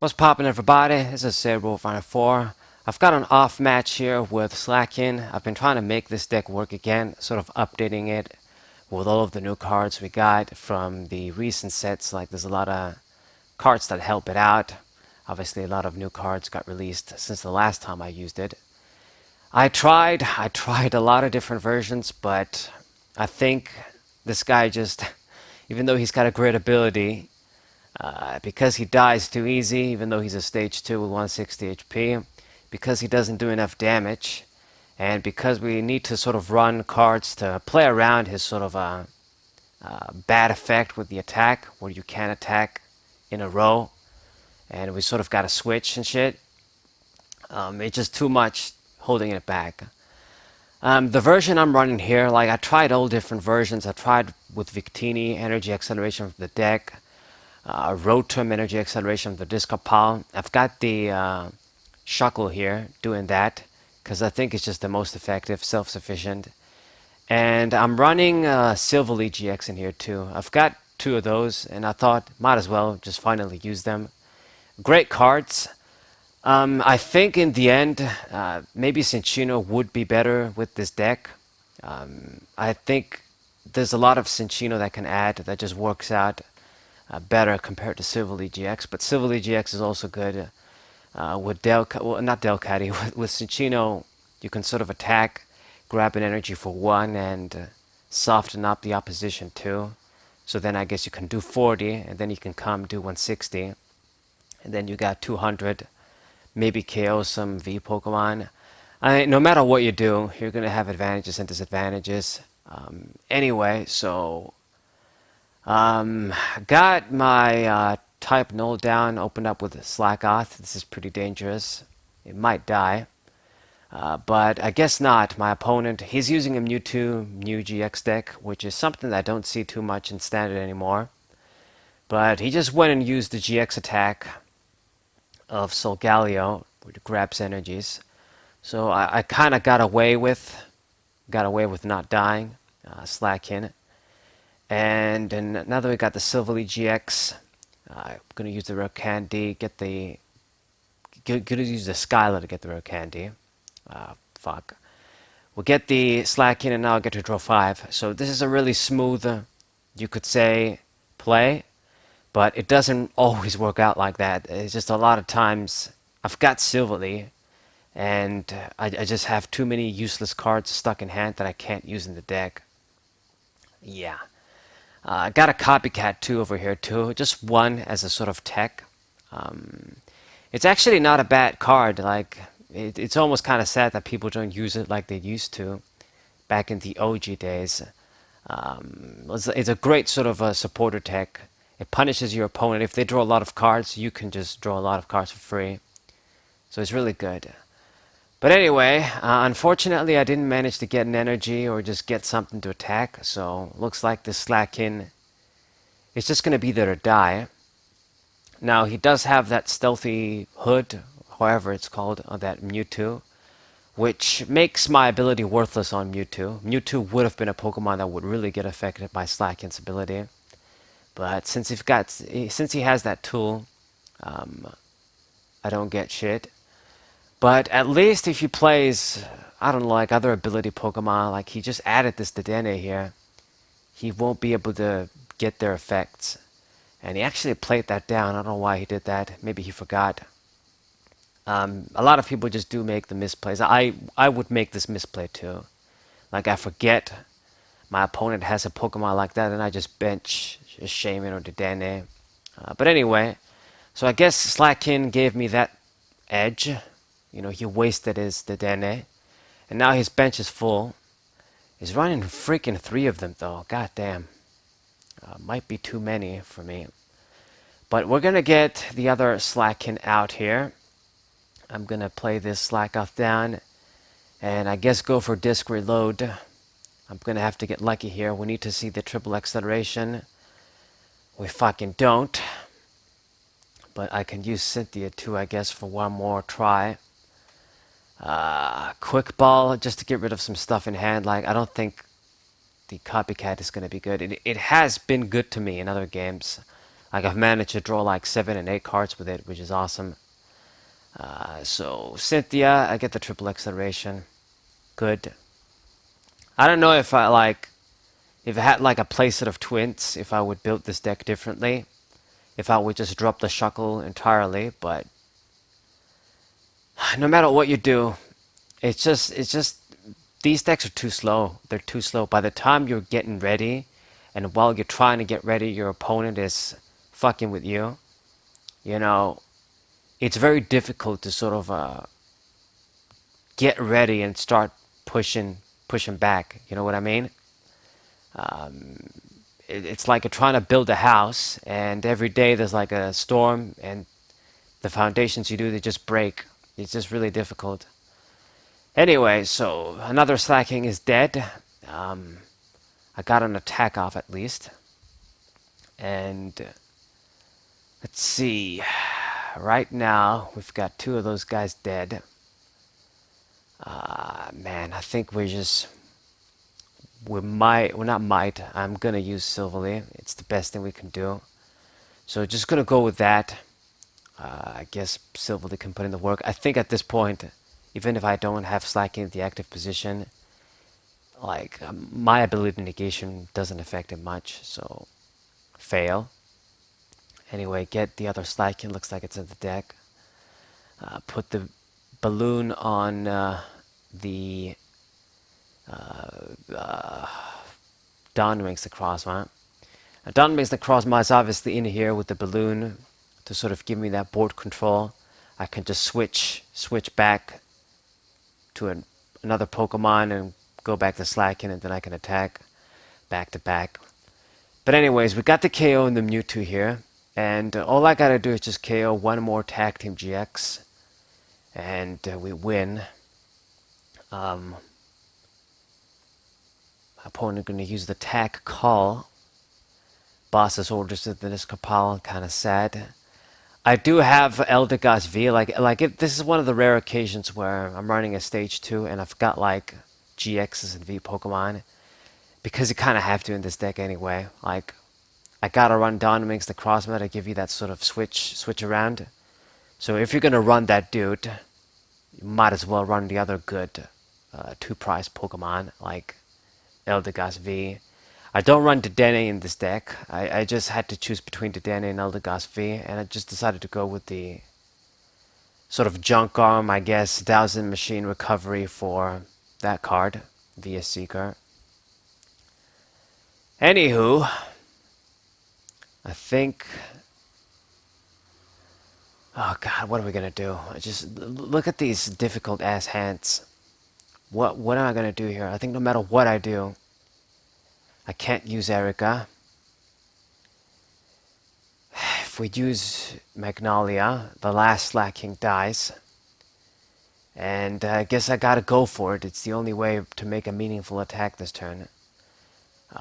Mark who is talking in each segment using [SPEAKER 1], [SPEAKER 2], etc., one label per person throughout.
[SPEAKER 1] What's poppin', everybody? This is Cerebral4. I've got an off match here with Slakin. I've been trying to make this deck work again, sort of updating it with all of the new cards we got from the recent sets. Like, there's a lot of cards that help it out. Obviously, a lot of new cards got released since the last time I used it. I tried a lot of different versions, but I think this guy just, even though he's got a great ability, because he dies too easy, even though he's a stage 2 with 160 HP, because he doesn't do enough damage, and because we need to sort of run cards to play around his sort of bad effect with the attack, where you can attack in a row, and we sort of got to switch and shit. It's just too much holding it back. The version I'm running here, like I tried all different versions. I tried with Victini, energy acceleration from the deck, Rotom energy acceleration of the discard pile. I've got the Shuckle here doing that because I think it's just the most effective, self-sufficient. And I'm running Silvally GX in here too. I've got two of those, and I thought might as well just finally use them. Great cards. I think in the end, maybe Cinccino would be better with this deck. I think there's a lot of Cinccino that can add that just works out better compared to Silvally GX, but Silvally GX is also good with not Delcatty, with Cinccino. You can sort of attack, grab an energy for 1, and soften up the opposition too. So then I guess you can do 40, and then you can come do 160, and then you got 200, maybe KO some V Pokemon. No matter what you do, you're going to have advantages and disadvantages. Anyway, so got my type null down, opened up with Slackoth. This is pretty dangerous. It might die. But I guess not. My opponent, he's using a Mewtwo Mew GX deck, which is something that I don't see too much in Standard anymore. But he just went and used the GX attack of Solgaleo, which grabs energies. So I kind of got away with not dying, Slakin. And now that we got the Silvally GX, I'm gonna use the rare candy. Gonna use the Skylar to get the rare candy. Fuck. We'll get the Slakin, and now I'll get to draw 5. So this is a really smooth, you could say, play, but it doesn't always work out like that. It's just a lot of times I've got Silvally, and I just have too many useless cards stuck in hand that I can't use in the deck. Yeah. I got a copycat 2 over here too, just one as a sort of tech. It's actually not a bad card. Like it's almost kind of sad that people don't use it like they used to back in the OG days. It's a great sort of a supporter tech. It punishes your opponent. If they draw a lot of cards, you can just draw a lot of cards for free. So it's really good. But anyway, unfortunately I didn't manage to get an energy or just get something to attack, so looks like this Slakin is just going to be there to die. Now he does have that stealthy hood, however it's called, on that Mewtwo, which makes my ability worthless on Mewtwo. Mewtwo would have been a Pokemon that would really get affected by Slakin's ability. But since he has that tool, I don't get shit. But at least if he plays, I don't know, like other ability Pokemon, like he just added this Dedenne here, he won't be able to get their effects. And he actually played that down. I don't know why he did that. Maybe he forgot. A lot of people just do make the misplays. I would make this misplay too. Like I forget my opponent has a Pokemon like that, and I just bench Shaman or Dedenne. But anyway, so I guess Slakin gave me that edge. You know, he wasted his Dedenne, and now his bench is full. He's running freaking 3 of them, though. God damn. Might be too many for me. But we're going to get the other Slakin out here. I'm going to play this Slackoth down, and I guess go for Disc Reload. I'm going to have to get lucky here. We need to see the triple acceleration. We fucking don't. But I can use Cynthia too, I guess, for one more try. Quick ball just to get rid of some stuff in hand. Like I don't think the copycat is going to be good. It has been good to me in other games. Like I've managed to draw like 7 and 8 cards with it, which is awesome. So Cynthia, I get the triple acceleration. Good. I don't know if if I had like a playset of twins, if I would build this deck differently. If I would just drop the shuckle entirely, but no matter what you do, it's just these decks are too slow. They're too slow. By the time you're getting ready, and while you're trying to get ready, your opponent is fucking with you. You know, it's very difficult to sort of get ready and start pushing back. You know what I mean? It's like you're trying to build a house, and every day there's like a storm, and the foundations you do they just break. It's just really difficult. Anyway, so another Slaking is dead. Um, I got an attack off at least, and let's see. Right now we've got 2 of those guys dead. Man, I think I'm gonna use Silvally. It's the best thing we can do. So just gonna go with that. I guess Silvally can put in the work. I think at this point, even if I don't have Slaking in the active position, like my ability to negation doesn't affect it much. So fail. Anyway, get the other Slaking. Looks like it's in the deck. Put the balloon on the Don makes the crossmount. Don makes the crossmount is obviously in here with the balloon to sort of give me that board control. I can just switch back to another Pokemon and go back to Slacken, and then I can attack back to back. But anyways, we got the KO in the Mewtwo here, and all I gotta do is just KO one more Tag Team GX, and we win. Opponent gonna use the Tag Call. Boss's orders to the Niskapal, kind of sad. I do have Eldegoss V. This is one of the rare occasions where I'm running a stage 2 and I've got like GXs and V Pokemon, because you kind of have to in this deck anyway. Like, I gotta run Dynamax the Crossmount to give you that sort of switch around. So if you're gonna run that dude, you might as well run the other good 2-prize Pokemon like Eldegoss V. I don't run Dedenne in this deck. I just had to choose between Dedenne and Eldegoss V, and I just decided to go with the sort of junk arm, I guess, 1000 machine recovery for that card via Seeker. Anywho, I think... Oh god, what are we gonna do? Just look at these difficult ass hands. What am I gonna do here? I think no matter what I do, I can't use Erica. If we use Magnolia, the last Slaking dies. And I guess I gotta go for it. It's the only way to make a meaningful attack this turn.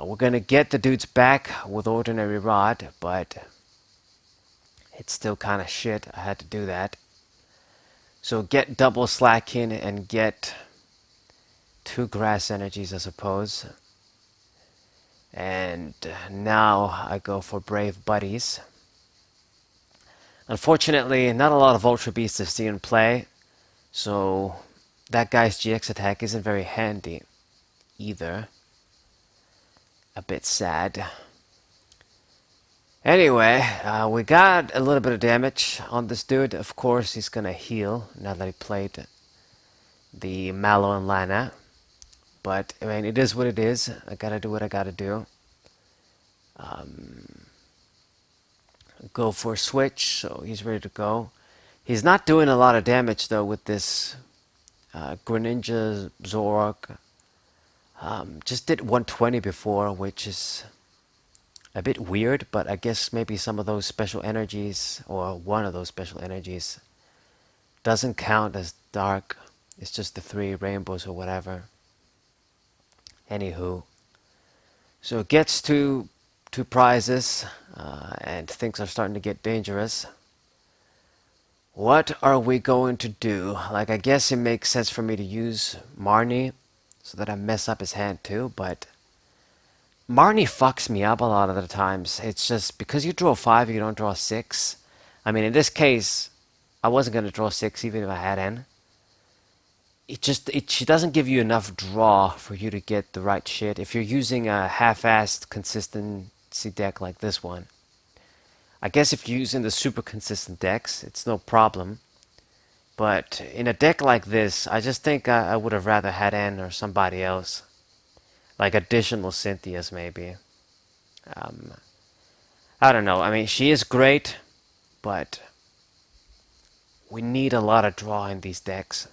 [SPEAKER 1] We're gonna get the dudes back with Ordinary Rod, but it's still kind of shit. I had to do that. So get double Slaking and get 2 grass energies, I suppose. And now I go for Brave Buddies. Unfortunately, not a lot of Ultra Beasts to see in play, so that guy's GX attack isn't very handy either. A bit sad. Anyway, we got a little bit of damage on this dude. Of course, he's gonna heal now that he played the Mallow and Lana. But, I mean, it is what it is. I gotta do what I gotta do. Go for a switch, so he's ready to go. He's not doing a lot of damage, though, with this Greninja Zoroark. Just did 120 before, which is a bit weird, but I guess maybe some of those special energies, or one of those special energies, doesn't count as dark. It's just the 3 rainbows or whatever. Anywho, so it gets to 2 prizes, and things are starting to get dangerous. What are we going to do? Like, I guess it makes sense for me to use Marnie so that I mess up his hand too, but Marnie fucks me up a lot of the times. It's just because you draw 5, you don't draw 6. I mean, in this case, I wasn't going to draw 6 even if I had N. She doesn't give you enough draw for you to get the right shit. If you're using a half-assed consistency deck like this one, I guess if you're using the super consistent decks, it's no problem. But in a deck like this, I just think I would have rather had N or somebody else. Like additional Cynthias, maybe. Um, I don't know. I mean, she is great, but we need a lot of draw in these decks.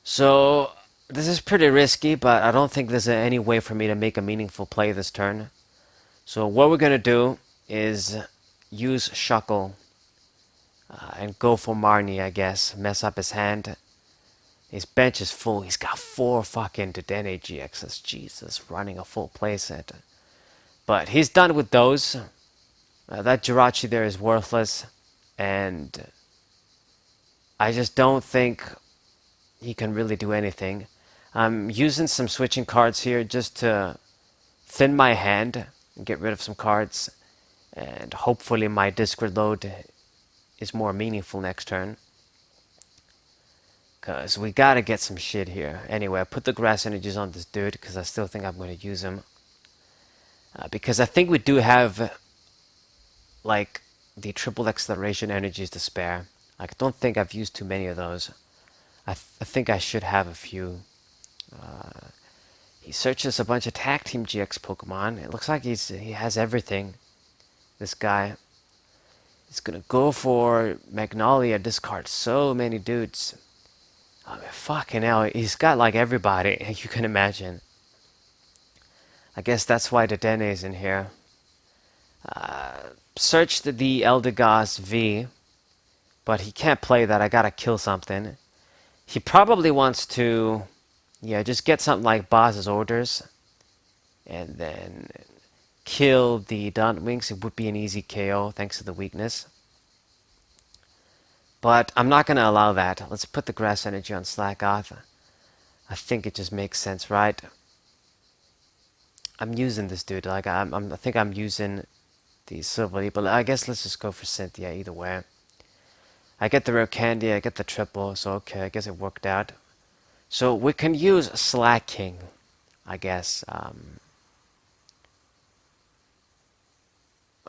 [SPEAKER 1] So, this is pretty risky, but I don't think there's any way for me to make a meaningful play this turn. So what we're going to do is use Shuckle and go for Marnie, I guess. Mess up his hand. His bench is full. He's got 4 fucking Dedenne GXs. Jesus, running a full playset. But he's done with those. That Jirachi there is worthless. And I just don't think he can really do anything. I'm using some switching cards here just to thin my hand and get rid of some cards. And hopefully my discard load is more meaningful next turn. Because we gotta get some shit here. Anyway, I put the grass energies on this dude because I still think I'm going to use him. Because I think we do have like the triple acceleration energies to spare. I don't think I've used too many of those. I think I should have a few. He searches a bunch of Tag Team GX Pokemon. It looks like he has everything. This guy. He's gonna go for Magnolia, discard so many dudes. I mean, fucking hell, he's got like everybody you can imagine. I guess that's why the Dedenne is in here. Searched the Eldegoss V, but he can't play that. I gotta kill something. He probably wants to, yeah, just get something like Boss's Orders, and then kill the Dawnwings. It would be an easy KO thanks to the weakness. But I'm not going to allow that. Let's put the grass energy on Slakoth. I think it just makes sense, right? I'm using this dude. Like I think I'm using the Silvally, but I guess let's just go for Cynthia either way. I get the rare candy, I get the triple, so okay, I guess it worked out. So we can use Slaking, I guess. I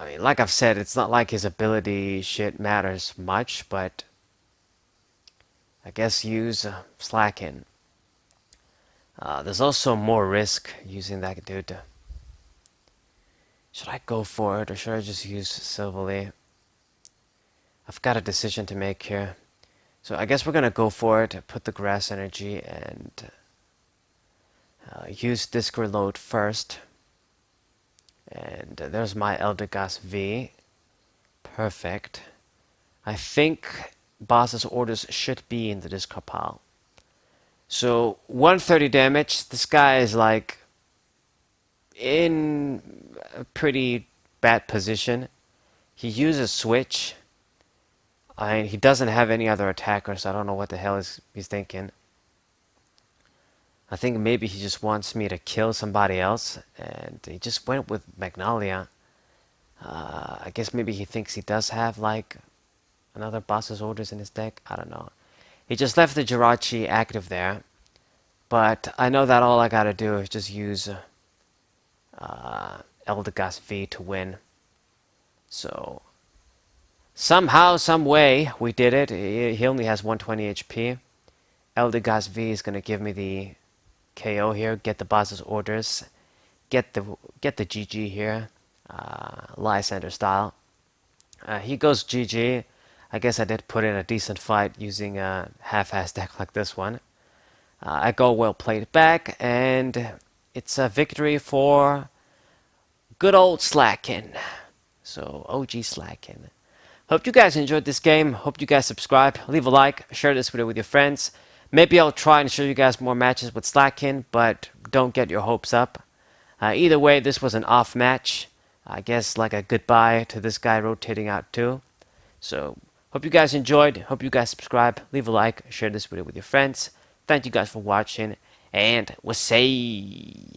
[SPEAKER 1] mean, like I've said, it's not like his ability shit matters much, but I guess use Slaking. There's also more risk using that dude. Should I go for it, or should I just use Silvally? I've got a decision to make here. So I guess we're going to go for it, put the grass energy, and use Discord Load first. And there's my Eldegoss V. Perfect. I think Boss's Orders should be in the discard pile. So 130 damage. This guy is like in a pretty bad position. He uses Switch. And he doesn't have any other attackers, so I don't know what the hell he's thinking. I think maybe he just wants me to kill somebody else, and he just went with Magnolia. I guess maybe he thinks he does have like another Boss's Orders in his deck. I don't know. He just left the Jirachi active there, but I know that all I gotta do is just use Eldegoss V to win. So somehow, some way, we did it. He only has 120 HP. Eldegoss V is gonna give me the KO here. Get the Boss's Orders. Get the GG here. Lysander style. He goes GG. I guess I did put in a decent fight using a half-ass deck like this one. I go well played back, and it's a victory for good old Slakin. So OG Slakin. Hope you guys enjoyed this game. Hope you guys subscribe. Leave a like. Share this video with your friends. Maybe I'll try and show you guys more matches with Slakin, but don't get your hopes up. Either way, this was an off match. I guess like a goodbye to this guy rotating out too. So hope you guys enjoyed. Hope you guys subscribe. Leave a like. Share this video with your friends. Thank you guys for watching. And we'll see.